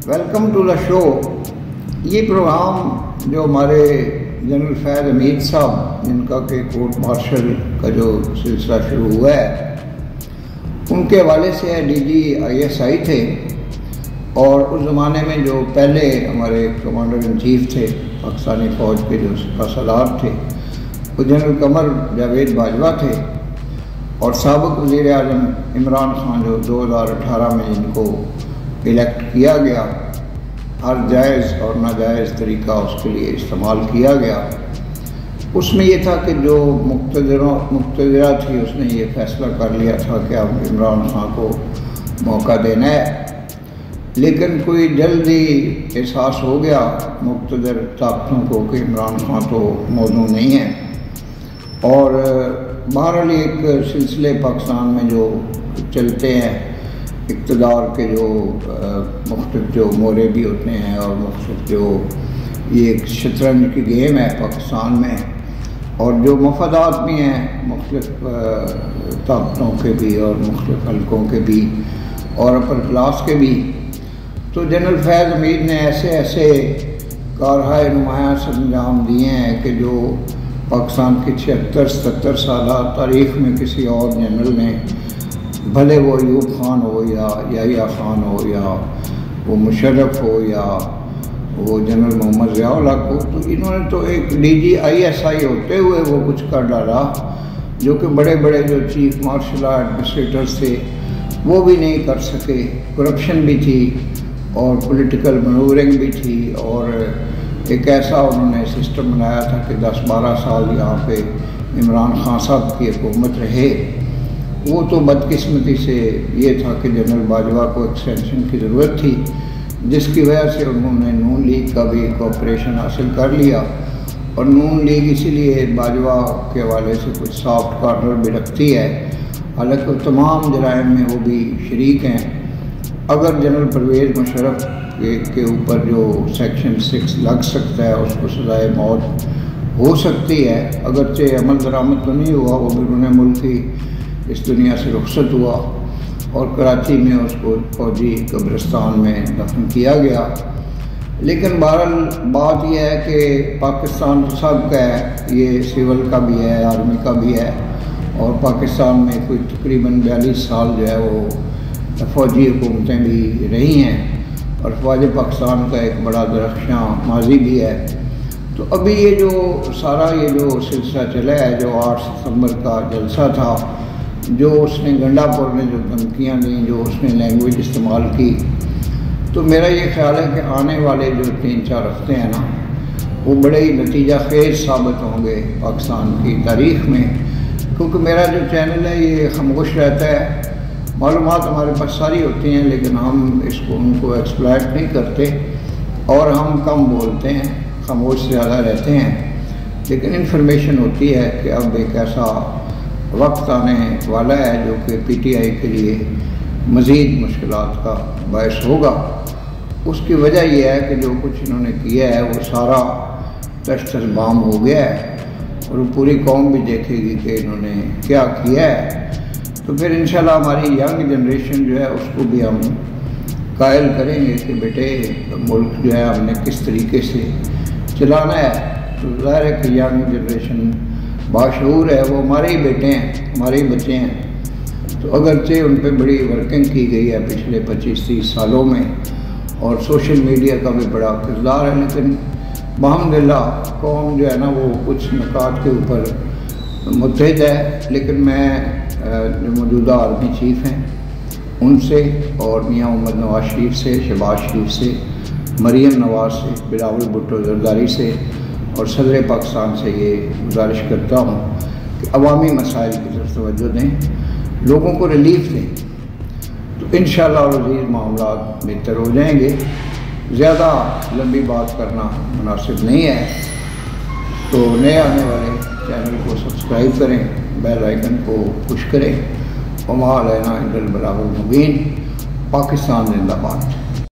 Welcome to the شو۔ یہ programme جو ہمارے جنرل فیض حمید صاحب جن کا کہ کورٹ مارشل کا جو سلسلہ شروع ہوا ہے ان کے حوالے سے ہے۔ ڈی جی ISI تھے اور اس زمانے میں جو پہلے ہمارے کمانڈر ان چیف تھے پاکستانی فوج کے جو سپہ سالار تھے وہ جنرل قمر جاوید باجوہ تھے، اور سابق وزیر اعظم عمران خان جو 2018 میں جن کو الیکٹ کیا گیا، ہر جائز اور ناجائز طریقہ اس کے لیے استعمال کیا گیا۔ اس میں یہ تھا کہ جو مقتدرہ تھی اس نے یہ فیصلہ کر لیا تھا کہ اب عمران خان کو موقع دینا ہے، لیکن کوئی جلدی احساس ہو گیا مقتدر طاقتوں کو کہ عمران خان تو موضوع نہیں ہے، اور بہرحال ایک سلسلے پاکستان میں جو چلتے ہیں اقتدار کے جو مختلف جو مورے بھی ہوتے ہیں اور مختلف جو یہ ایک شطرنج کی گیم ہے پاکستان میں، اور جو مفادات بھی ہیں مختلف طاقتوں کے بھی اور مختلف حلقوں کے بھی اور اپر کلاس کے بھی، تو جنرل فیض حمید نے ایسے کارہائے نمایاں انجام دیے ہیں کہ جو پاکستان کی 76-77 سالہ تاریخ میں کسی اور جنرل نے، بھلے وہ ایوب خان ہو یا یحییٰ خان ہو یا وہ مشرف ہو یا وہ جنرل محمد ضیاء الحق ہو، تو انہوں نے تو ایک DG ISI ہوتے ہوئے وہ کچھ کر ڈالا جو کہ بڑے بڑے جو چیف مارشل ایڈمنسٹریٹرز تھے وہ بھی نہیں کر سکے۔ کرپشن بھی تھی اور پولیٹیکل منورنگ بھی تھی، اور ایک ایسا انہوں نے سسٹم بنایا تھا کہ 10-12 سال یہاں پہ عمران خان صاحب کی حکومت رہے۔ وہ تو بدقسمتی سے یہ تھا کہ جنرل باجوہ کو ایکسٹینشن کی ضرورت تھی، جس کی وجہ سے انہوں نے نون لیگ کا بھی کوآپریشن حاصل کر لیا، اور نون لیگ اسی لیے باجوہ کے حوالے سے کچھ سافٹ کارنر بھی رکھتی ہے، حالانکہ تمام جرائم میں وہ بھی شریک ہیں۔ اگر جنرل پرویز مشرف کے اوپر جو سیکشن 6 لگ سکتا ہے اس کو سزائے موت ہو سکتی ہے، اگرچہ عمل درآمد تو نہیں ہوا، وہ بیرون ملک ہی اس دنیا سے رخصت ہوا اور کراچی میں اس کو فوجی قبرستان میں دفن کیا گیا۔ لیکن بہرحال بات یہ ہے کہ پاکستان سب کا ہے، یہ سول کا بھی ہے، آرمی کا بھی ہے، اور پاکستان میں کوئی تقریباً 42 سال جو ہے وہ فوجی حکومتیں بھی رہی ہیں، اور فوج پاکستان کا ایک بڑا درخشاں ماضی بھی ہے۔ تو ابھی یہ جو سارا یہ جو سلسلہ چلا ہے، جو 8 ستمبر کا جلسہ تھا، جو اس نے گنڈا پور نے جو دھمکیاں دیں، جو اس نے لینگویج استعمال کی، تو میرا یہ خیال ہے کہ آنے والے جو 3-4 ہفتے ہیں نا وہ بڑے ہی نتیجہ خیز ثابت ہوں گے پاکستان کی تاریخ میں، کیونکہ میرا جو چینل ہے یہ خاموش رہتا ہے، معلومات ہمارے پاس ساری ہوتی ہیں لیکن ہم ان کو ایکسپلائٹ نہیں کرتے، اور ہم کم بولتے ہیں، خاموش زیادہ رہتے ہیں، لیکن انفارمیشن ہوتی ہے کہ اب ایک ایسا وقت آنے والا ہے جو کہ PTI کے لیے مزید مشکلات کا باعث ہوگا۔ اس کی وجہ یہ ہے کہ جو کچھ انہوں نے کیا ہے وہ سارا تشت بام ہو گیا ہے، اور وہ پوری قوم بھی دیکھے گی کہ انہوں نے کیا کیا ہے۔ تو پھر انشاءاللہ ہماری ینگ جنریشن جو ہے اس کو بھی ہم قائل کریں گے کہ بیٹے ملک جو ہے ہم نے کس طریقے سے چلانا ہے۔ تو ظاہر ہے کہ ینگ جنریشن باشعور ہے، وہ ہمارے ہی بیٹے ہیں، ہمارے ہی بچے ہیں، تو اگرچہ ان پہ بڑی ورکنگ کی گئی ہے پچھلے 25-30 سالوں میں، اور سوشل میڈیا کا بھی بڑا کردار ہے، لیکن الحمدللہ قوم جو ہے نا وہ کچھ نکات کے اوپر متحد ہے۔ لیکن میں جو موجودہ آرمی چیف ہیں ان سے، اور میاں محمد نواز شریف سے، شہباز شریف سے، مریم نواز سے، بلاول بھٹو زرداری سے اور صدر پاکستان سے یہ گزارش کرتا ہوں کہ عوامی مسائل کی طرف توجہ دیں، لوگوں کو ریلیف دیں، تو انشاءاللہ عزیز معاملات بہتر ہو جائیں گے۔ زیادہ لمبی بات کرنا مناسب نہیں ہے، تو نئے آنے والے چینل کو سبسکرائب کریں، بیل آئیکن کو پش کریں، وما علینا الا البلاغ المبین۔ پاکستان زندہ باد۔